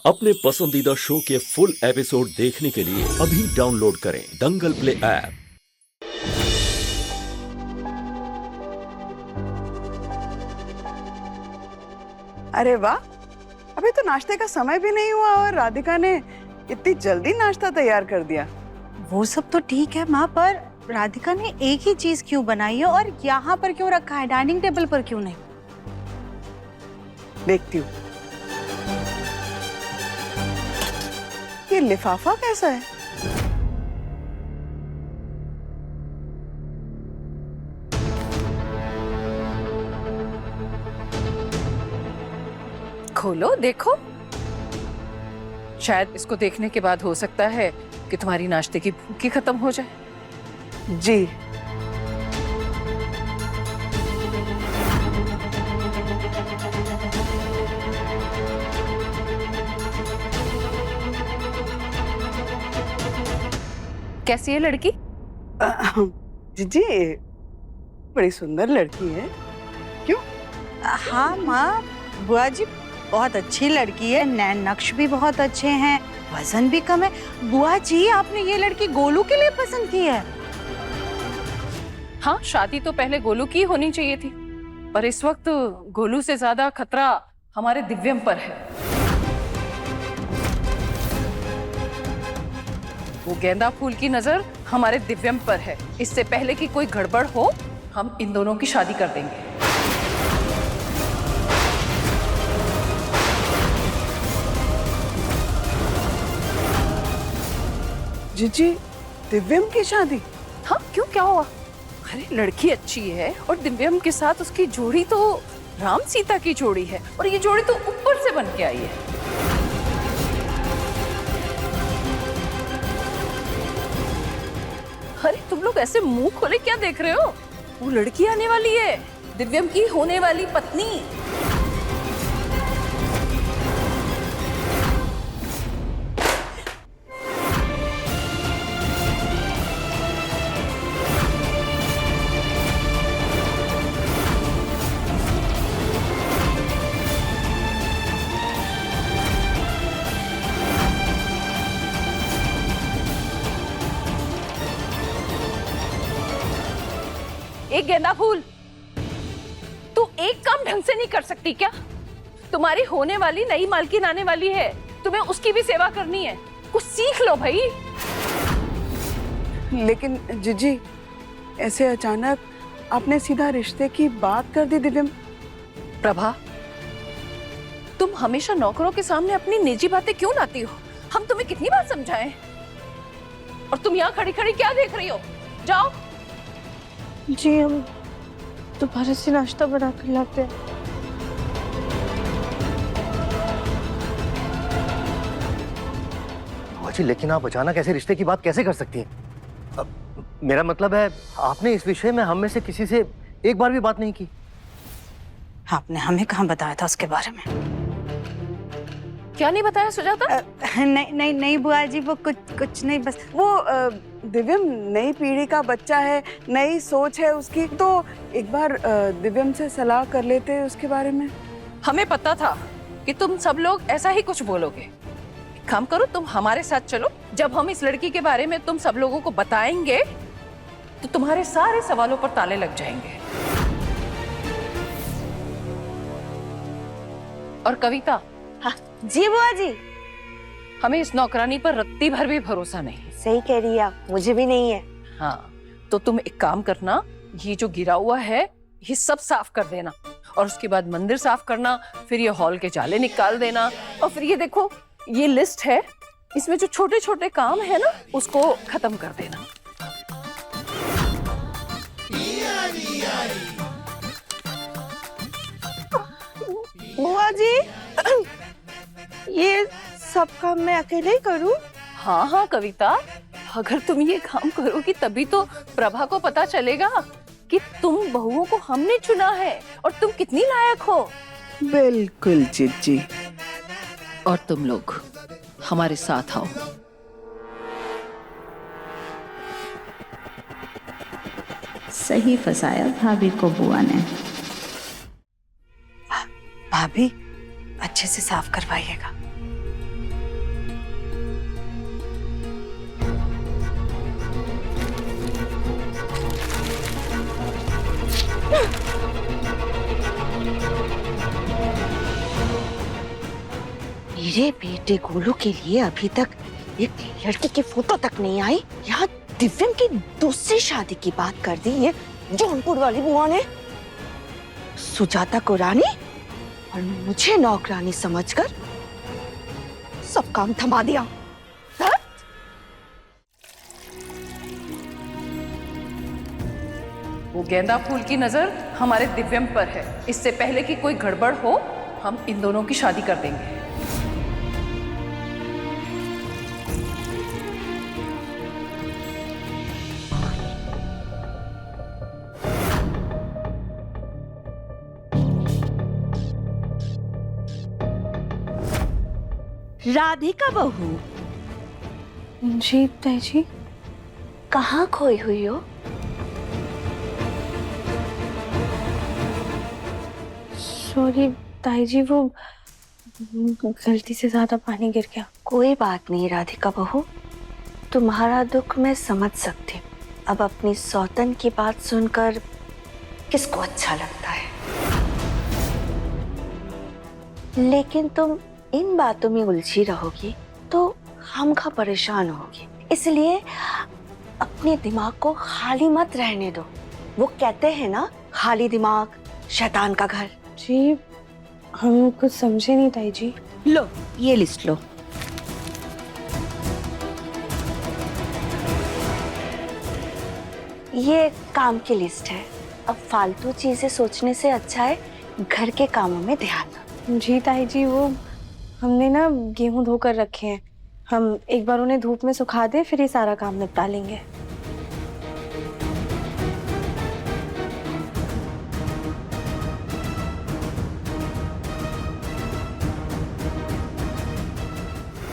अपने पसंदीदा शो के फुल एपिसोड देखने के लिए अभी डाउनलोड करें दंगल प्ले ऐप। अरे वाह, अभी तो नाश्ते का समय भी नहीं हुआ और राधिका ने इतनी जल्दी नाश्ता तैयार कर दिया। वो सब तो ठीक है माँ, पर राधिका ने एक ही चीज क्यों बनाई है और यहाँ पर क्यों रखा है, डाइनिंग टेबल पर क्यों नहीं? देखती हूँ। ये लिफाफा कैसा है? खोलो देखो, शायद इसको देखने के बाद हो सकता है कि तुम्हारी नाश्ते की भूख ही खत्म हो जाए। जी। कैसी है लड़की? जी, बड़ी सुंदर लड़की है। क्यों? हाँ माँ, बुआ जी बहुत अच्छी लड़की है, नैन नक्श भी बहुत अच्छे हैं, वजन भी कम है। बुआ जी, आपने ये लड़की गोलू के लिए पसंद की है? हाँ, शादी तो पहले गोलू की होनी चाहिए थी, पर इस वक्त गोलू से ज्यादा खतरा हमारे दिव्यम पर है। वो गेंदा फूल की नजर हमारे दिव्यम पर है। इससे पहले कि कोई गड़बड़ हो, हम इन दोनों की शादी कर देंगे। जी, दिव्यम की शादी? हाँ, क्यों, क्या हुआ? अरे लड़की अच्छी है और दिव्यम के साथ उसकी जोड़ी तो राम सीता की जोड़ी है, और ये जोड़ी तो ऊपर से बन के आई है। अरे तुम लोग ऐसे मुंह खोले क्या देख रहे हो? वो लड़की आने वाली है, दिव्यम की होने वाली पत्नी। एक गेंदा फूल, तू एक काम ढंग से नहीं कर सकती क्या? तुम्हारी होने वाली नई मालकिन आने वाली है, तुम्हें उसकी भी सेवा करनी है। कुछ सीख लो भाई। लेकिन जीजी, ऐसे अचानक आपने सीधा रिश्ते की बात कर दी दिव्यम। प्रभा, तुम हमेशा नौकरों के सामने अपनी निजी बातें क्यों लाती हो? हम तुम्हें कितनी बार समझाएं? और तुम यहाँ खड़ी खड़ी क्या देख रही हो? जाओ। जी, हम दोबारा से नाश्ता बना कर लाते हैं। जी, लेकिन आप अचानक ऐसे रिश्ते की बात कैसे कर सकती हैं? मेरा मतलब है, आपने इस विषय में हम में से किसी से एक बार भी बात नहीं की। आपने हमें कहाँ बताया था उसके बारे में? क्या नहीं बताया सुजाता? नहीं बुआ जी, वो कुछ नहीं, बस वो दिव्यम नई पीढ़ी का बच्चा है, नई सोच है उसकी, तो एक बार दिव्यम से सलाह कर लेते हैं उसके बारे में। हमें पता था कि तुम सब लोग ऐसा ही कुछ बोलोगे। एक काम करो, तुम हमारे साथ चलो। जब हम इस लड़की के बारे में तुम सब लोगों को बताएंगे तो तुम्हारे सारे सवालों पर ताले लग जाएंगे। और कविता। हाँ जी बुआ जी। हमें इस नौकरानी पर रत्ती भर भी भरोसा नहीं। सही कह रही है आप, मुझे भी नहीं है। हाँ, तो तुम एक काम करना, ये जो गिरा हुआ है ये सब साफ कर देना, और उसके बाद मंदिर साफ करना, फिर ये हॉल के जाले निकाल देना, और फिर ये देखो, ये लिस्ट है, इसमें जो छोटे छोटे काम है ना, उसको खत्म कर देना। बुआ जी, ये सब काम मैं अकेले ही करूं? हाँ हाँ कविता, अगर तुम ये काम करोगी तभी तो प्रभा को पता चलेगा कि तुम बहुओं को हमने चुना है और तुम कितनी लायक हो। बिल्कुल जीजी। और तुम लोग हमारे साथ आओ। सही फंसाया भाभी को बुआ ने। भाभी, अच्छे से साफ करवाइएगा। मेरे बेटे गोलू के लिए अभी तक एक लड़की की फोटो तक नहीं आई, यहाँ दिव्यम की दूसरी शादी की बात कर दी ये जौनपुर वाली बुआ ने। सुजाता को रानी और मुझे नौकरानी समझकर सब काम थमा दिया। वो गेंदा फूल की नजर हमारे दिव्यम पर है। इससे पहले कि कोई गड़बड़ हो, हम इन दोनों की शादी कर देंगे। राधिका बहू, जी ताई जी। कहाँ खोई हुई हो? सॉरी ताई जी, वो गलती से ज्यादा पानी गिर गया। कोई बात नहीं राधिका बहू, तुम्हारा दुख मैं समझ सकती हूँ। अब अपनी सौतन की बात सुनकर किसको अच्छा लगता है, लेकिन तुम इन बातों में उलझी रहोगी तो खामखा परेशान होगी। इसलिए अपने दिमाग को खाली मत रहने दो। वो कहते हैं ना, खाली दिमाग शैतान का घर। जी हम कुछ समझे नहीं ताई जी। लो ये लिस्ट लो। ये काम की लिस्ट है। अब फालतू चीजें सोचने से अच्छा है घर के कामों में ध्यान दो। जी ताई जी, वो हमने ना गेहूं धोकर रखे हैं, हम एक बार उन्हें धूप में सुखा दें, फिर ये सारा काम निपटा लेंगे।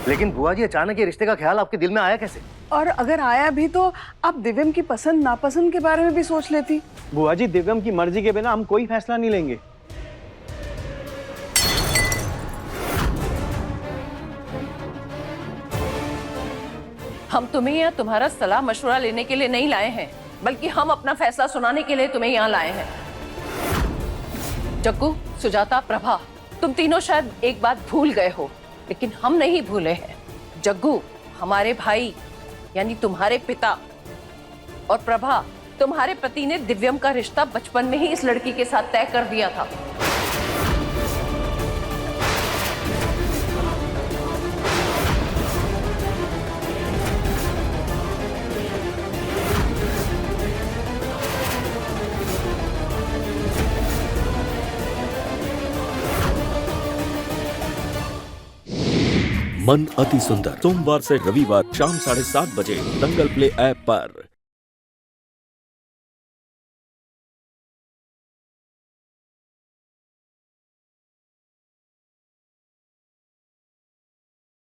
लेकिन बुआ जी, अचानक ये रिश्ते का ख्याल आपके दिल में आया कैसे? और अगर आया भी तो आप दिव्यम की पसंद नापसंद के बारे में भी सोच लेती। बुआ जी, दिव्यम की मर्जी के बिना हम कोई फैसला नहीं लेंगे। हम तुम्हें या तुम्हारा सलाह मशवरा लेने के लिए नहीं लाए हैं, बल्कि हम अपना फैसला सुनाने के लिए तुम्हें यहाँ लाए हैं। जग्गू, सुजाता, प्रभा, तुम तीनों शायद एक बात भूल गए हो, लेकिन हम नहीं भूले हैं। जग्गू हमारे भाई यानी तुम्हारे पिता, और प्रभा तुम्हारे पति ने दिव्यम का रिश्ता बचपन में ही इस लड़की के साथ तय कर दिया था। मन अति सुंदर, सोमवार से रविवार शाम 7:30 बजे दंगल प्ले ऐप पर।